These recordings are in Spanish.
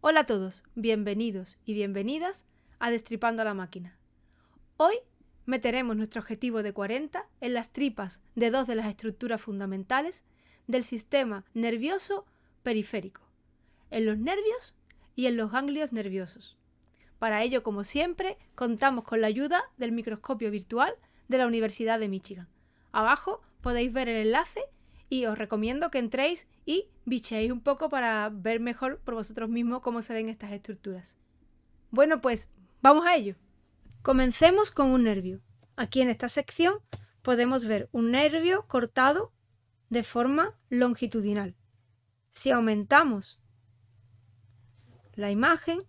Hola a todos, bienvenidos y bienvenidas a Destripando la Máquina. Hoy meteremos nuestro objetivo de 40 en las tripas de dos de las estructuras fundamentales del sistema nervioso periférico, en los nervios y en los ganglios nerviosos. Para ello, como siempre, contamos con la ayuda del microscopio virtual de la Universidad de Michigan. Abajo podéis ver el enlace y os recomiendo que entréis y bicheéis un poco para ver mejor por vosotros mismos cómo se ven estas estructuras. Bueno, pues vamos a ello. Comencemos con un nervio. Aquí en esta sección podemos ver un nervio cortado de forma longitudinal. Si aumentamos la imagen,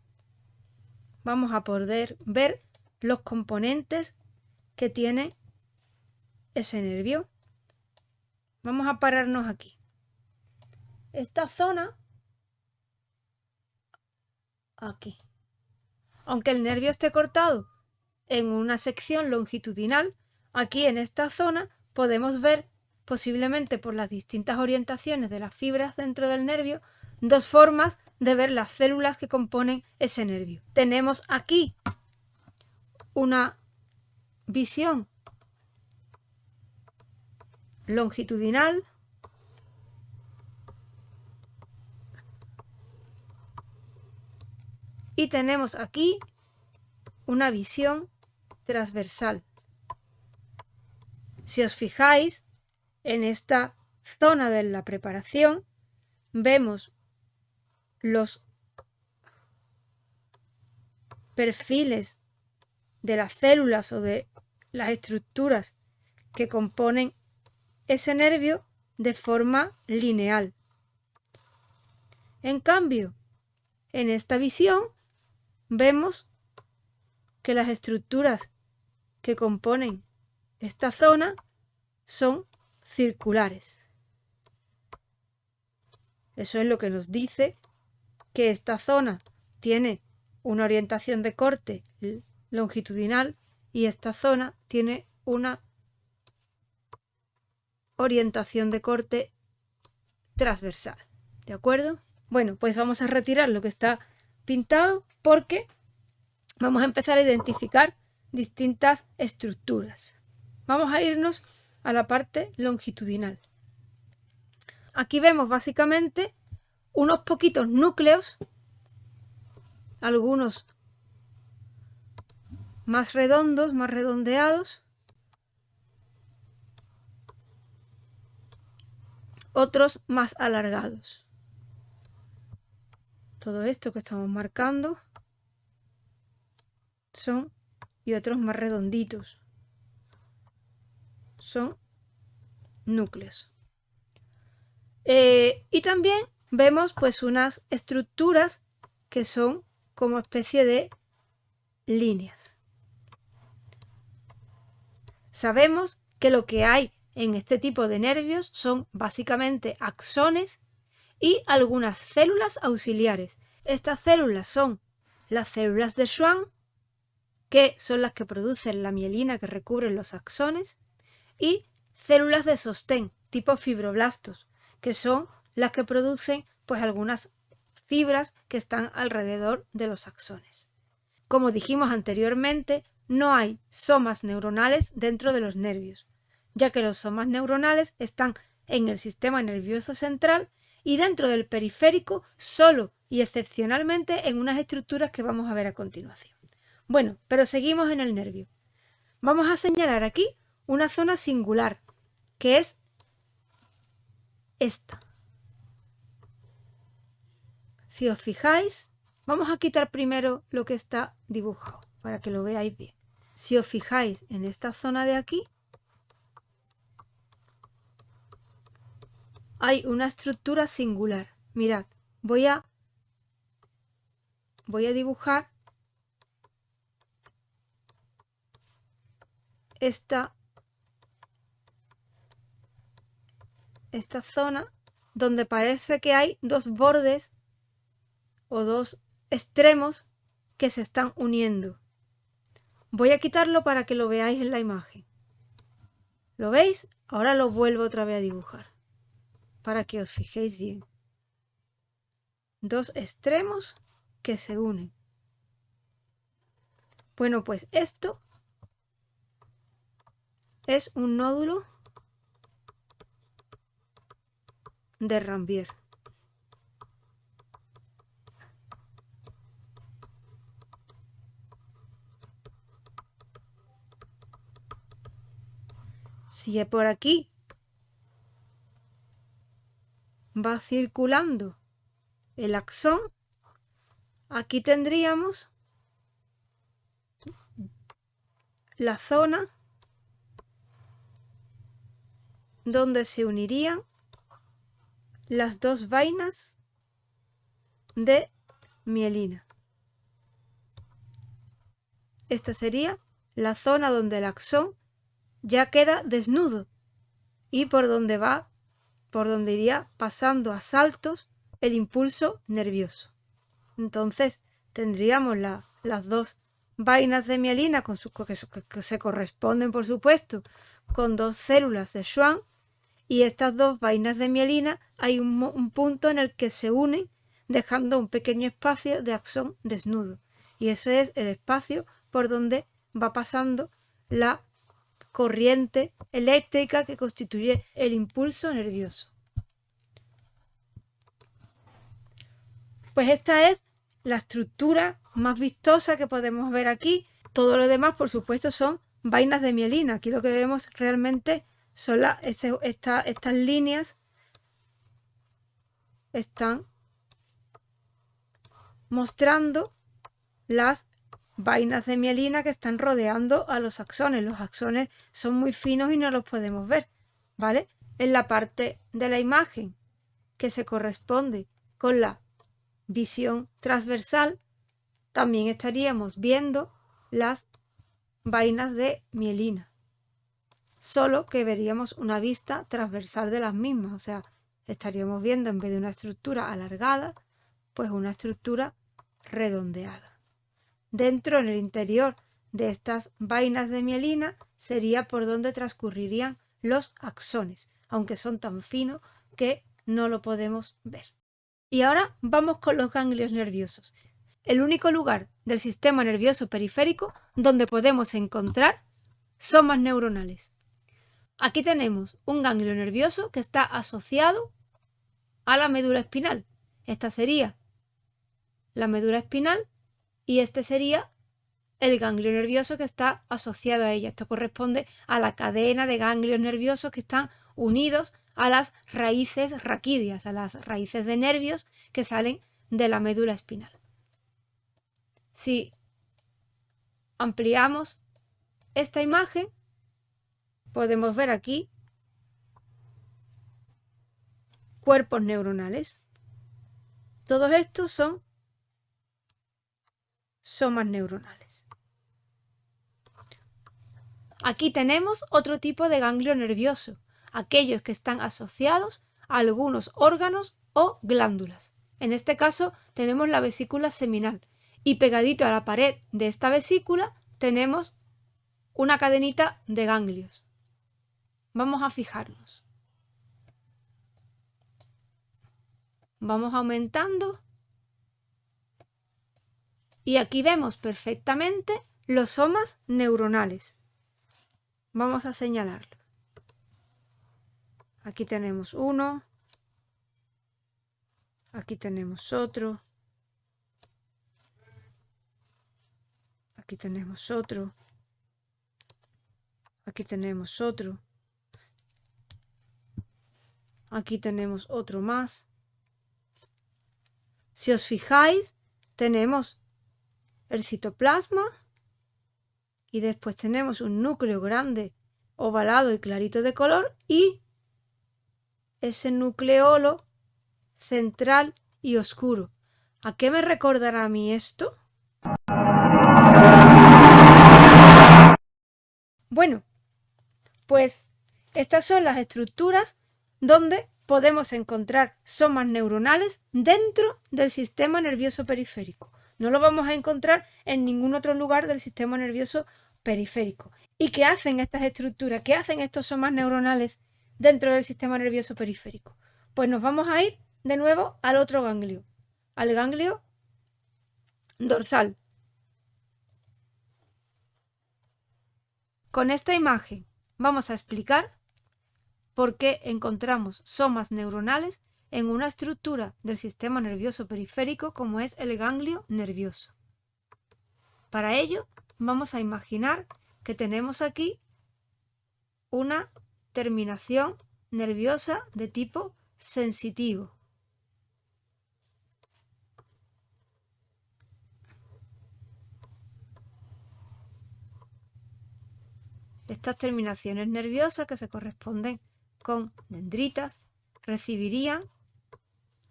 vamos a poder ver los componentes que tiene ese nervio. Vamos a pararnos aquí. Esta zona, aquí. Aunque el nervio esté cortado en una sección longitudinal, aquí en esta zona podemos ver, posiblemente por las distintas orientaciones de las fibras dentro del nervio, dos formas de ver las células que componen ese nervio. Tenemos aquí una visión longitudinal y tenemos aquí una visión transversal. Si os fijáis, en esta zona de la preparación vemos los perfiles de las células o de las estructuras que componen ese nervio de forma lineal. En cambio, en esta visión vemos que las estructuras que componen esta zona son circulares. Eso es lo que nos dice que esta zona tiene una orientación de corte longitudinal y esta zona tiene una orientación de corte transversal. ¿De acuerdo? Bueno, pues vamos a retirar lo que está pintado porque vamos a empezar a identificar distintas estructuras. Vamos a irnos a la parte longitudinal. Aquí vemos básicamente unos poquitos núcleos, algunos más redondos, más redondeados, otros más alargados. Todo esto que estamos marcando son, y otros más redonditos, son núcleos. Y también vemos pues unas estructuras que son como especie de líneas. Sabemos que lo que hay en este tipo de nervios son básicamente axones y algunas células auxiliares. Estas células son las células de Schwann, que son las que producen la mielina que recubren los axones, y células de sostén tipo fibroblastos, que son las que producen pues algunas fibras que están alrededor de los axones. Como dijimos anteriormente, no hay somas neuronales dentro de los nervios, ya que los somas neuronales están en el sistema nervioso central y dentro del periférico solo y excepcionalmente en unas estructuras que vamos a ver a continuación. Bueno, pero seguimos en el nervio. Vamos a señalar aquí una zona singular, que es esta. Si os fijáis, vamos a quitar primero lo que está dibujado para que lo veáis bien. Si os fijáis en esta zona de aquí, hay una estructura singular. Mirad, voy a dibujar esta zona donde parece que hay dos bordes o dos extremos que se están uniendo. Voy a quitarlo para que lo veáis en la imagen. ¿Lo veis? Ahora lo vuelvo otra vez a dibujar para que os fijéis bien. Dos extremos que se unen. Bueno, pues esto es un nódulo de Ranvier. Si por aquí va circulando el axón, aquí tendríamos la zona donde se unirían las dos vainas de mielina. Esta sería la zona donde el axón ya queda desnudo y por donde iría pasando a saltos el impulso nervioso. Entonces tendríamos las dos vainas de mielina que se corresponden, por supuesto, con dos células de Schwann, y estas dos vainas de mielina hay un punto en el que se unen dejando un pequeño espacio de axón desnudo, y eso es el espacio por donde va pasando la corriente eléctrica que constituye el impulso nervioso. Pues esta es la estructura más vistosa que podemos ver aquí. Todo lo demás, por supuesto, son vainas de mielina. Aquí lo que vemos realmente son estas líneas están mostrando las vainas de mielina que están rodeando a los axones. Los axones son muy finos y no los podemos ver, ¿vale? En la parte de la imagen que se corresponde con la visión transversal, también estaríamos viendo las vainas de mielina, solo que veríamos una vista transversal de las mismas, o sea, estaríamos viendo en vez de una estructura alargada, pues una estructura redondeada. Dentro, en el interior de estas vainas de mielina, sería por donde transcurrirían los axones, aunque son tan finos que no lo podemos ver. Y ahora vamos con los ganglios nerviosos, el único lugar del sistema nervioso periférico donde podemos encontrar somas neuronales. Aquí tenemos un ganglio nervioso que está asociado a la médula espinal. Esta sería la médula espinal y este sería el ganglio nervioso que está asociado a ella. Esto corresponde a la cadena de ganglios nerviosos que están unidos a las raíces raquídeas, a las raíces de nervios que salen de la médula espinal. Si ampliamos esta imagen, podemos ver aquí cuerpos neuronales. Todos estos son somas neuronales. Aquí tenemos otro tipo de ganglio nervioso, aquellos que están asociados a algunos órganos o glándulas. En este caso tenemos la vesícula seminal y pegadito a la pared de esta vesícula tenemos una cadenita de ganglios. Vamos a fijarnos. Vamos aumentando y aquí vemos perfectamente los somas neuronales. Vamos a señalarlo. Aquí tenemos uno, aquí tenemos otro, aquí tenemos otro, aquí tenemos otro, aquí tenemos otro más. Si os fijáis, tenemos el citoplasma y después tenemos un núcleo grande, ovalado y clarito de color y ese nucleolo central y oscuro. ¿A qué me recordará a mí esto? Bueno, pues estas son las estructuras donde podemos encontrar somas neuronales dentro del sistema nervioso periférico. No lo vamos a encontrar en ningún otro lugar del sistema nervioso periférico. ¿Y qué hacen estas estructuras? ¿Qué hacen estos somas neuronales dentro del sistema nervioso periférico? Pues nos vamos a ir de nuevo al otro ganglio, al ganglio dorsal. Con esta imagen vamos a explicar por qué encontramos somas neuronales en una estructura del sistema nervioso periférico como es el ganglio nervioso. Para ello vamos a imaginar que tenemos aquí una terminación nerviosa de tipo sensitivo. Estas terminaciones nerviosas, que se corresponden con dendritas, recibirían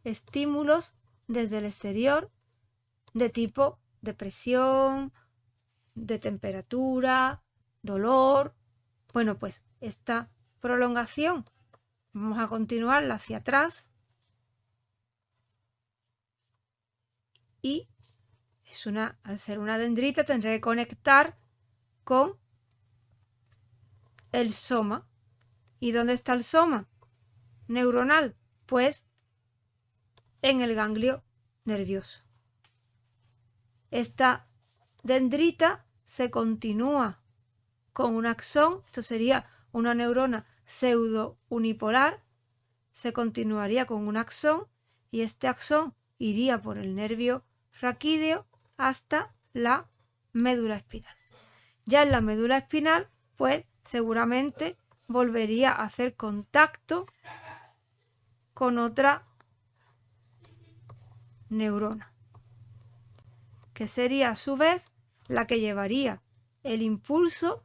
estímulos desde el exterior de tipo de presión, de temperatura, dolor. Bueno, pues esta prolongación vamos a continuarla hacia atrás y al ser una dendrita tendré que conectar con el soma. ¿Y dónde está el soma neuronal? Pues en el ganglio nervioso. Esta dendrita se continúa con un axón, esto sería una neurona pseudo unipolar, se continuaría con un axón y este axón iría por el nervio raquídeo hasta la médula espinal. Ya en la médula espinal, pues seguramente volvería a hacer contacto con otra neurona, que sería a su vez la que llevaría el impulso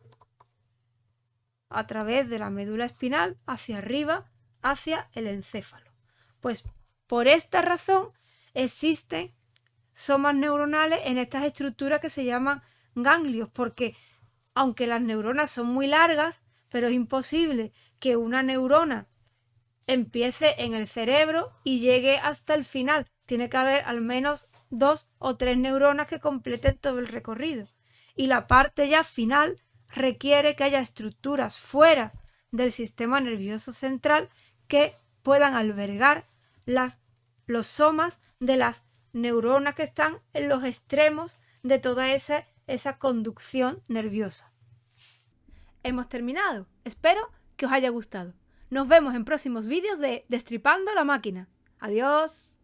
a través de la médula espinal hacia arriba, hacia el encéfalo. Pues por esta razón existen somas neuronales en estas estructuras que se llaman ganglios, porque aunque las neuronas son muy largas, pero es imposible que una neurona empiece en el cerebro y llegue hasta el final. Tiene que haber al menos 2 o 3 neuronas que completen todo el recorrido. Y la parte ya final requiere que haya estructuras fuera del sistema nervioso central que puedan albergar los somas de las neuronas que están en los extremos de toda esa conducción nerviosa. Hemos terminado. Espero que os haya gustado. Nos vemos en próximos vídeos de Destripando la Máquina. Adiós.